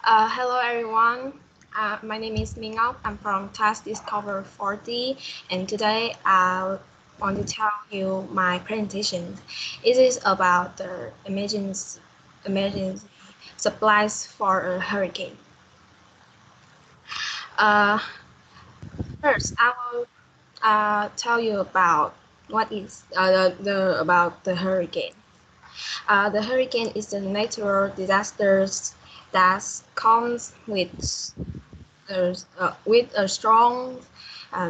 Hello everyone. My name is Ngọc. I'm from Task Discover 40, and today I want to tell you my presentation. It is about the emergency supplies for a hurricane. Uh, First, I will tell you about what is about the hurricane. The hurricane is a natural disaster that comes with a strong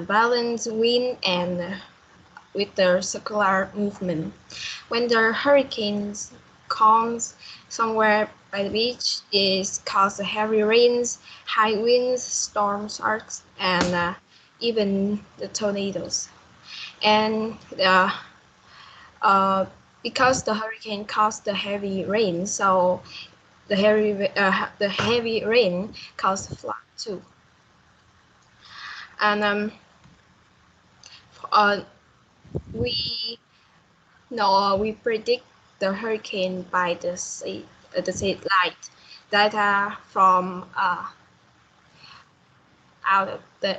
balanced wind and with the circular movement. When the hurricane comes somewhere by the beach, it causes heavy rains, high winds, storm surges, and even the tornadoes. And uh, because the hurricane caused the heavy rain, so the heavy rain caused flood too. And uh, we we predict the hurricane by the satellite data from out of the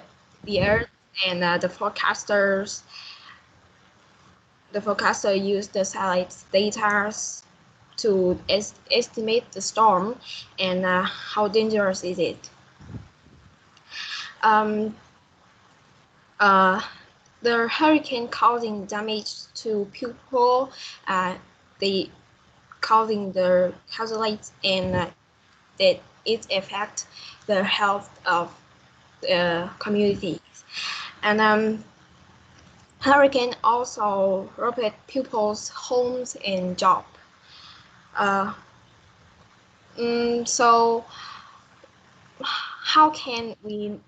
earth, and the forecaster use the satellite data to estimate the storm and how dangerous is it. Um, uh, the hurricane causing damage to people, they causing the casualties, and that it affect the health of the communities. And hurricane also robbed people's homes and job. Uh, so how can we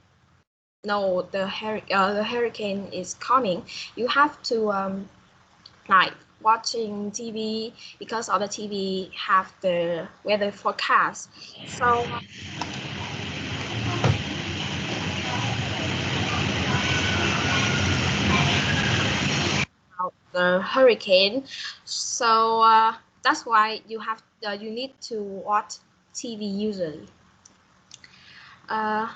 know the hurricane is coming? You have to like watching TV, because all the TV have the weather forecast. So the hurricane. So that's why you need to watch TV usually. Uh,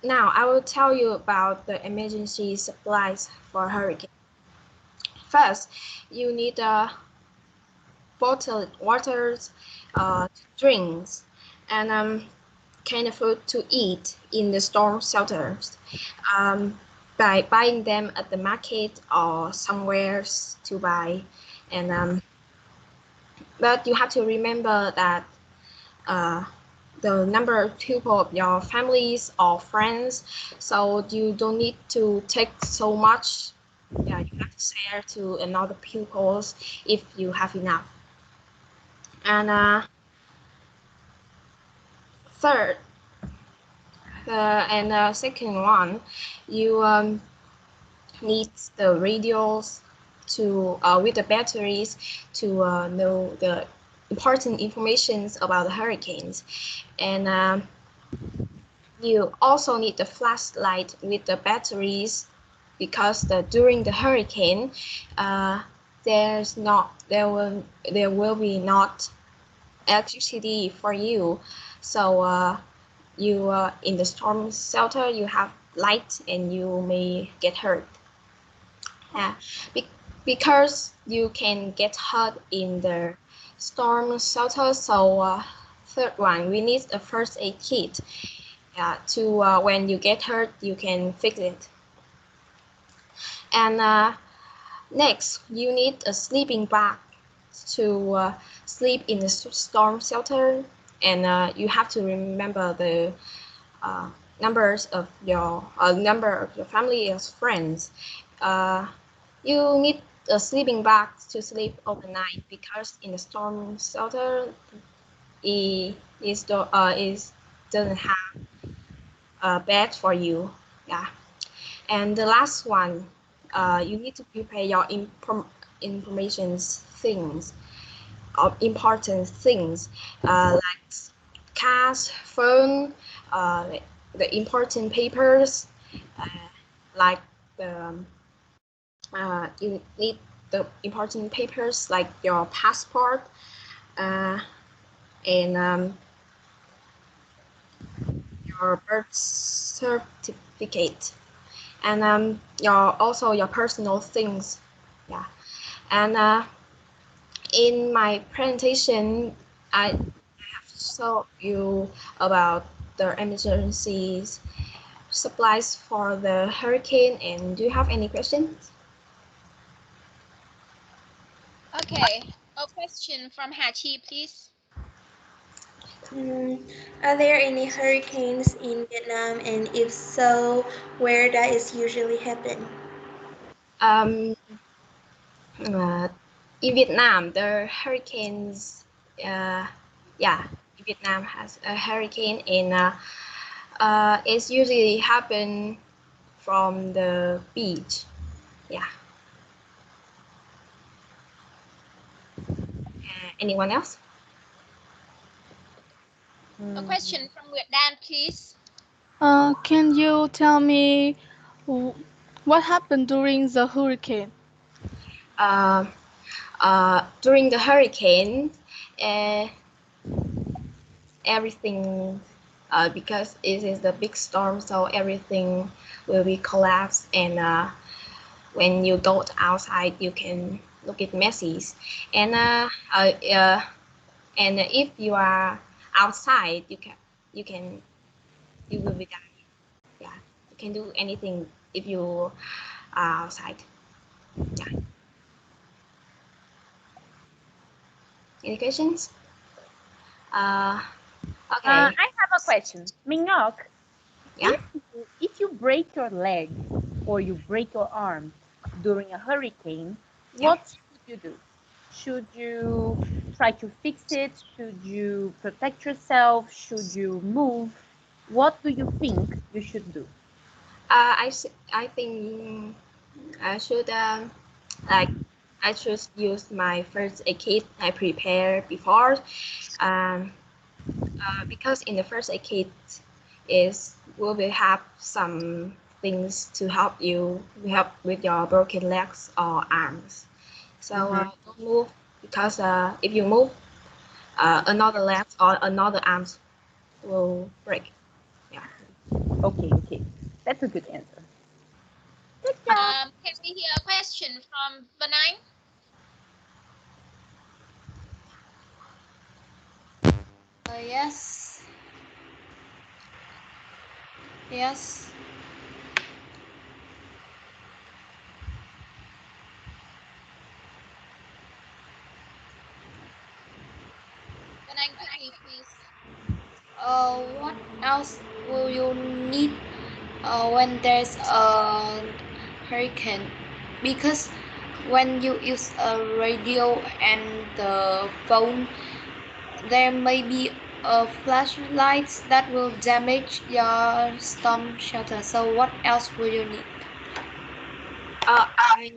Now I will tell you about the emergency supplies for hurricane. First, you need bottled waters, drinks, and canned food to eat in the storm shelters. By buying them at the market or somewhere to buy, and but you have to remember that uh, the number of people of your families or friends, so you don't need to take so much. Yeah, you have to share to another pupils if you have enough. And third, and second one, you need the radios to with the batteries to know the important information about the hurricanes. And you also need the flashlight with the batteries, because during the hurricane, uh, there will be not electricity for you. So you in the storm shelter you have light and you may get hurt. Yeah, be- because you can get hurt in the storm shelter. So third one, we need a first aid kit. To when you get hurt, you can fix it. And next, you need a sleeping bag to sleep in the storm shelter. And you have to remember the uh, number of your family and friends. Uh, you need a sleeping bag to sleep overnight, because in the storm shelter, it doesn't have a bed for you. Yeah. And the last one, you need to prepare your information things, important things, like cash, phone, the important papers, uh, like the you need the important papers like your passport, and your birth certificate, and your personal things. Yeah, and in my presentation, I show you about the emergencies supplies for the hurricane. And do you have any questions? Okay, a question from Hachi, please. Are there any hurricanes in Vietnam, and if so, where that is usually happen? Um, in Vietnam, the hurricanes, yeah, Vietnam has a hurricane, and it's usually happen from the beach. Yeah. Anyone else? A question from Dan, please. Can you tell me what happened during the hurricane? Uh, During the hurricane, uh, everything, because it is the big storm, so everything will be collapsed, and when you go outside, you can look at messes, and and if you are outside, you will be dying. Yeah, you can do anything if you are outside. Yeah. Any questions? Okay. I have a question. Ngọc, Yeah. if you break your leg or you break your arm during a hurricane, Yeah. what should you do? Should you try to fix it? Should you protect yourself? Should you move? What do you think you should do? I think I should like I should use my first aid kit I prepared before, um, because in the first aid kit is will be have some things to help with your broken legs or arms. So don't move, because if you move, another leg or another arms will break. Yeah. Okay. That's a good answer. Good job. Can we hear a question from Benign? Yes. Yes. Benign, quickly, please. What else will you need when there's a hurricane? Because when you use a radio and the phone, there may be flashlights that will damage your storm shelter. So what else will you need? Uh, I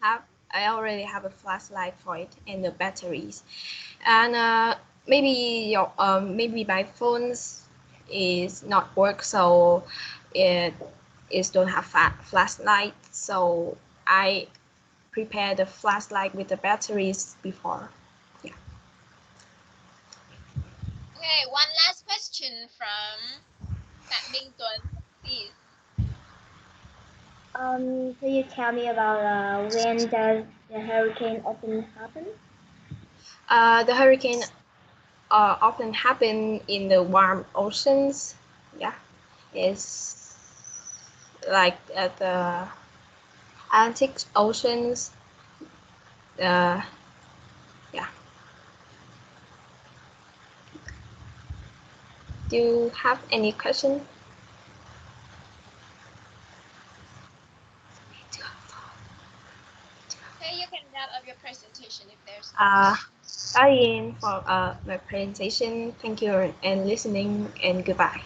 have I already have a flashlight for it and the batteries, and maybe my phones is not work, so it is don't have flashlight. So I prepare the flashlight with the batteries before. Yeah. Okay, one last question from Badminton, please. Could you tell me about when does the hurricane often happen? The hurricane often happen in the warm oceans. Yeah, it's like at the Atlantic oceans. Uh, yeah. Do you have any question? Okay, you can wrap up your presentation if there's no Uh, question. Bye in for my presentation. Thank you and listening, and goodbye.